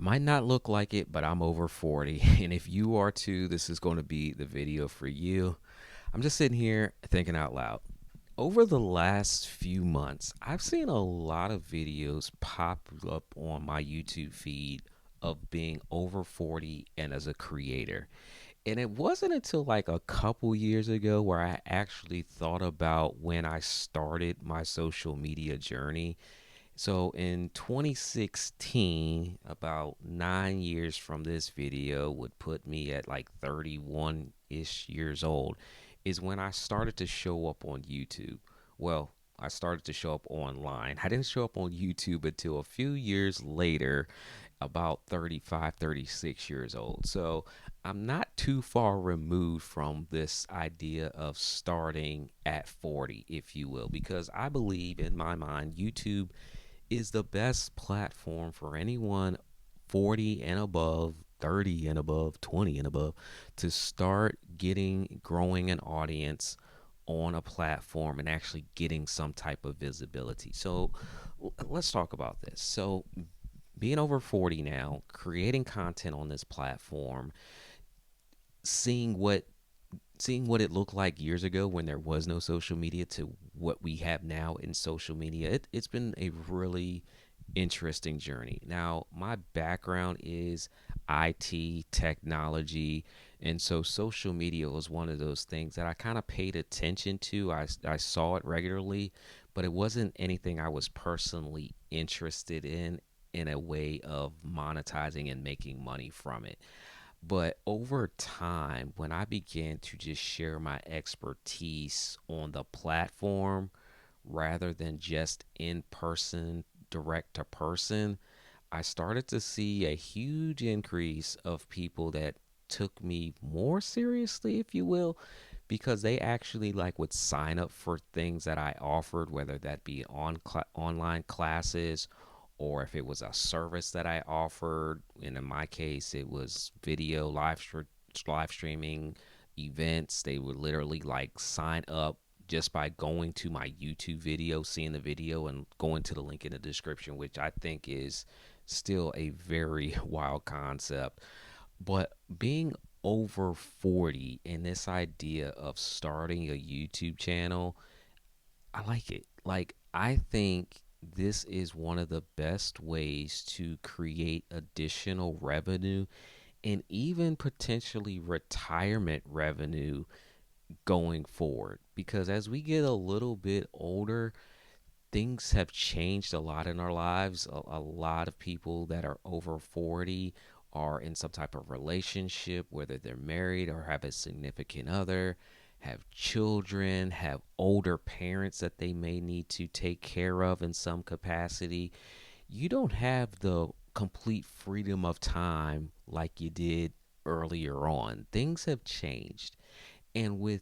Might not look like it, but I'm over 40. And if you are too, this is going to be the video for you. I'm just sitting here thinking out loud. Over the last few months, I've seen a lot of videos pop up on my YouTube feed of being over 40 and as a creator. And it wasn't until like a couple years ago where I actually thought about when I started my social media journey. So in 2016, about 9 years from this video would put me at like 31 ish years old, is when I started to show up on YouTube. Well, I started to show up online. I didn't show up on YouTube until a few years later, about 35, 36 years old. So I'm not too far removed from this idea of starting at 40, if you will, because I believe in my mind, YouTube is the best platform for anyone 40 and above, 30 and above, 20 and above to start growing an audience on a platform and actually getting some type of visibility. So let's talk about this. So, being over 40 now, creating content on this platform, seeing what seeing what it looked like years ago when there was no social media to what we have now in social media, it's been a really interesting journey. Now, my background is IT, technology, and so social media was one of those things that I kind of paid attention to. I saw it regularly, but it wasn't anything I was personally interested in a way of monetizing and making money from it. But over time, when I began to just share my expertise on the platform rather than just in person, direct to person, I started to see a huge increase of people that took me more seriously, if you will, because they actually like would sign up for things that I offered, whether that be online classes or if it was a service that I offered. And in my case, it was video live streaming events. They would literally like sign up just by going to my YouTube video, seeing the video, and going to the link in the description, which I think is still a very wild concept. But being over 40 and this idea of starting a YouTube channel, I like it. Like, I think this is one of the best ways to create additional revenue and even potentially retirement revenue going forward. Because as we get a little bit older, things have changed a lot in our lives. A lot of people that are over 40 are in some type of relationship, whether they're married or have a significant other, have children, have older parents that they may need to take care of in some capacity. You don't have the complete freedom of time like you did earlier on. Things have changed. And with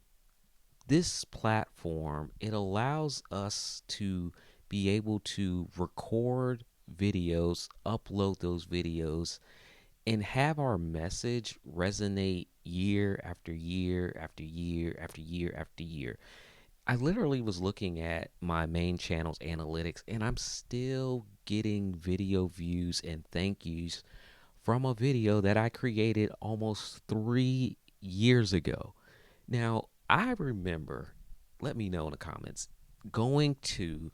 this platform, it allows us to be able to record videos, upload those videos, and have our message resonate year after year after year after year after year. I literally was looking at my main channel's analytics, and I'm still getting video views and thank yous from a video that I created almost 3 years ago. Now, I remember, let me know in the comments, going to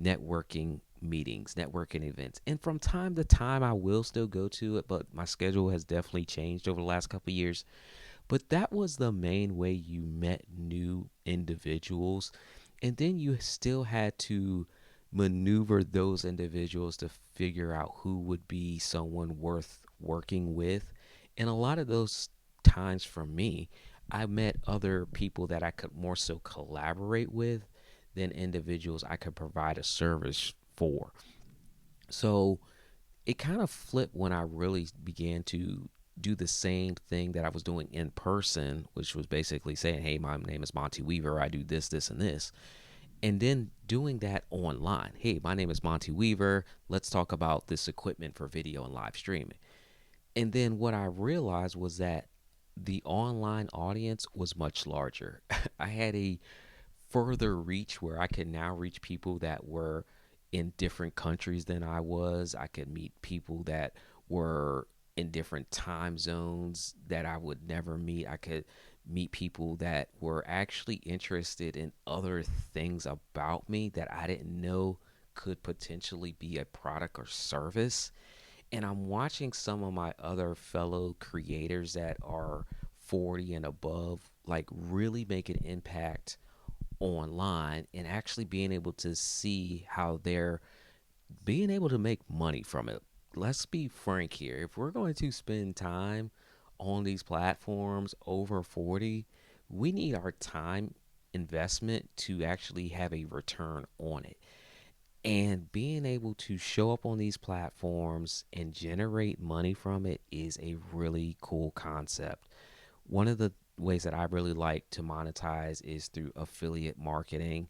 networking meetings, networking events. And from time to time, I will still go to it, but my schedule has definitely changed over the last couple of years. But that was the main way you met new individuals. And then you still had to maneuver those individuals to figure out who would be someone worth working with. And a lot of those times for me, I met other people that I could more so collaborate with than individuals I could provide a service for. So it kind of flipped when I really began to do the same thing that I was doing in person, which was basically saying, hey, my name is Monty Weaver. I do this, this, and this. And then doing that online. Hey, my name is Monty Weaver. Let's talk about this equipment for video and live streaming. And then what I realized was that the online audience was much larger. I had a further reach where I could now reach people that were in different countries than I was. I could meet people that were in different time zones that I would never meet. I could meet people that were actually interested in other things about me that I didn't know could potentially be a product or service. And I'm watching some of my other fellow creators that are 40 and above like really make an impact online and actually being able to see how they're being able to make money from it. Let's be frank here. If we're going to spend time on these platforms over 40, we need our time investment to actually have a return on it. And being able to show up on these platforms and generate money from it is a really cool concept. One of the ways that I really like to monetize is through affiliate marketing.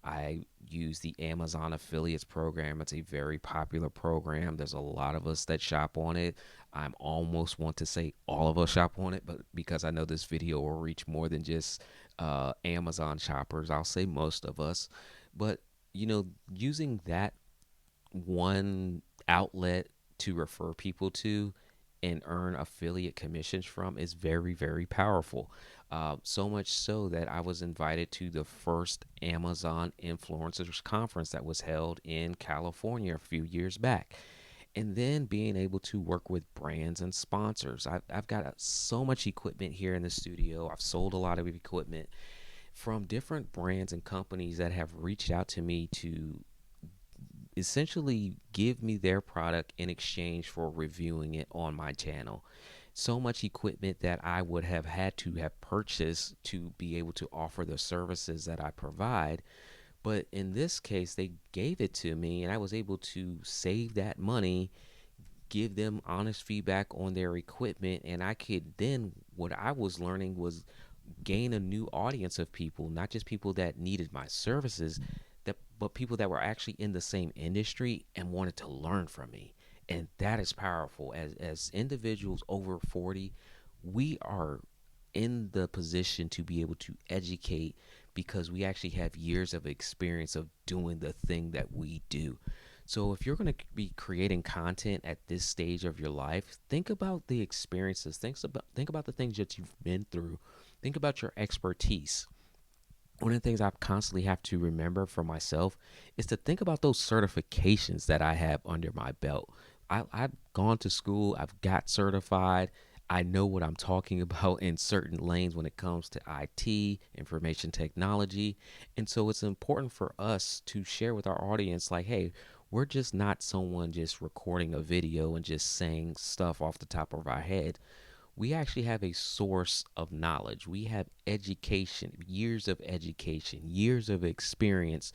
I use the Amazon affiliates program. It's a very popular program. There's a lot of us that shop on it. I'm almost want to say all of us shop on it, but because I know this video will reach more than just Amazon shoppers, I'll say most of us. But using that one outlet to refer people to and earn affiliate commissions from is very, very powerful. So much so that I was invited to the first Amazon Influencers Conference that was held in California a few years back. And then being able to work with brands and sponsors. I've got so much equipment here in the studio. I've sold a lot of equipment from different brands and companies that have reached out to me to essentially give me their product in exchange for reviewing it on my channel. So much equipment that I would have had to have purchased to be able to offer the services that I provide. But in this case, they gave it to me and I was able to save that money, give them honest feedback on their equipment. And I could then, what I was learning was gain a new audience of people, not just people that needed my services, but people that were actually in the same industry and wanted to learn from me. And that is powerful. As individuals over 40, we are in the position to be able to educate because we actually have years of experience of doing the thing that we do. So if you're going to be creating content at this stage of your life, think about the experiences, think about the things that you've been through. Think about your expertise. One of the things I constantly have to remember for myself is to think about those certifications that I have under my belt. I've gone to school, I've got certified. I know what I'm talking about in certain lanes when it comes to IT, information technology. And so it's important for us to share with our audience like, hey, we're just not someone just recording a video and just saying stuff off the top of our head. We actually have a source of knowledge. We have education, years of experience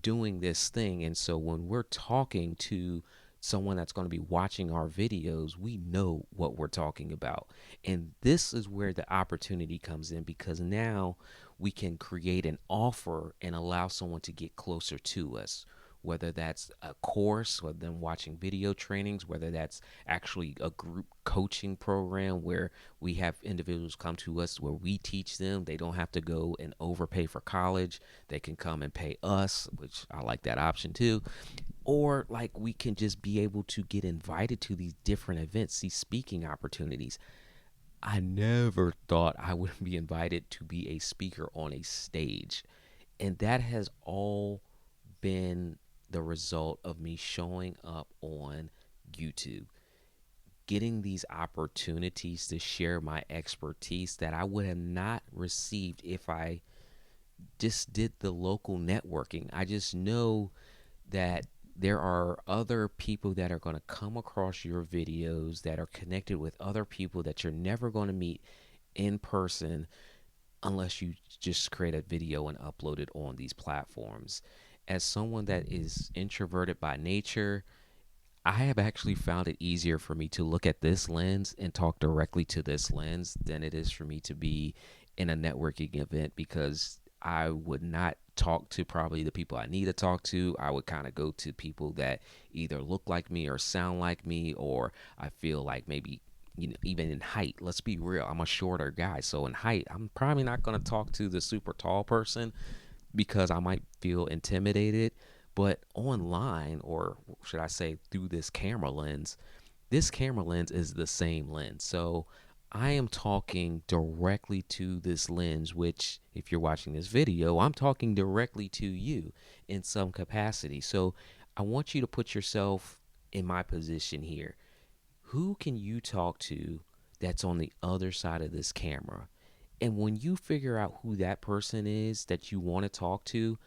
doing this thing. And so when we're talking to someone that's going to be watching our videos, we know what we're talking about. And this is where the opportunity comes in because now we can create an offer and allow someone to get closer to us, whether that's a course or them watching video trainings, whether that's actually a group coaching program where we have individuals come to us where we teach them. They don't have to go and overpay for college. They can come and pay us, which I like that option too. Or like we can just be able to get invited to these different events, these speaking opportunities. I never thought I would be invited to be a speaker on a stage. And that has all been the result of me showing up on YouTube, getting these opportunities to share my expertise that I would have not received if I just did the local networking. I just know that there are other people that are going to come across your videos that are connected with other people that you're never going to meet in person unless you just create a video and upload it on these platforms. As someone that is introverted by nature, I have actually found it easier for me to look at this lens and talk directly to this lens than it is for me to be in a networking event because I would not talk to probably the people I need to talk to. I would kind of go to people that either look like me or sound like me, or I feel like maybe, even in height, let's be real, I'm a shorter guy. So in height, I'm probably not going to talk to the super tall person because I might feel intimidated. But online, or should I say through this camera lens, This camera lens is the same lens. So I am talking directly to this lens, which, if you're watching this video, I'm talking directly to you in some capacity. So I want you to put yourself in my position here. Who can you talk to that's on the other side of this camera? And when you figure out who that person is that you want to talk to,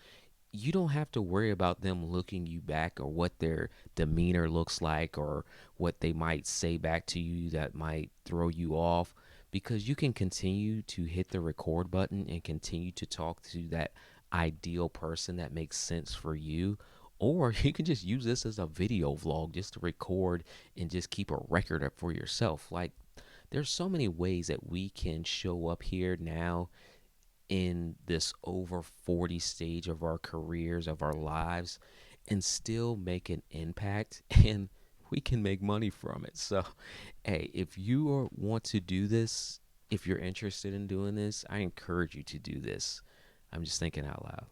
you don't have to worry about them looking you back or what their demeanor looks like or what they might say back to you that might throw you off, because you can continue to hit the record button and continue to talk to that ideal person that makes sense for you. Or you can just use this as a video vlog just to record and just keep a record up for yourself. Like, there's so many ways that we can show up here now in this over 40 stage of our careers, of our lives, and still make an impact, and we can make money from it. So, hey, if you want to do this, if you're interested in doing this, I encourage you to do this. I'm just thinking out loud.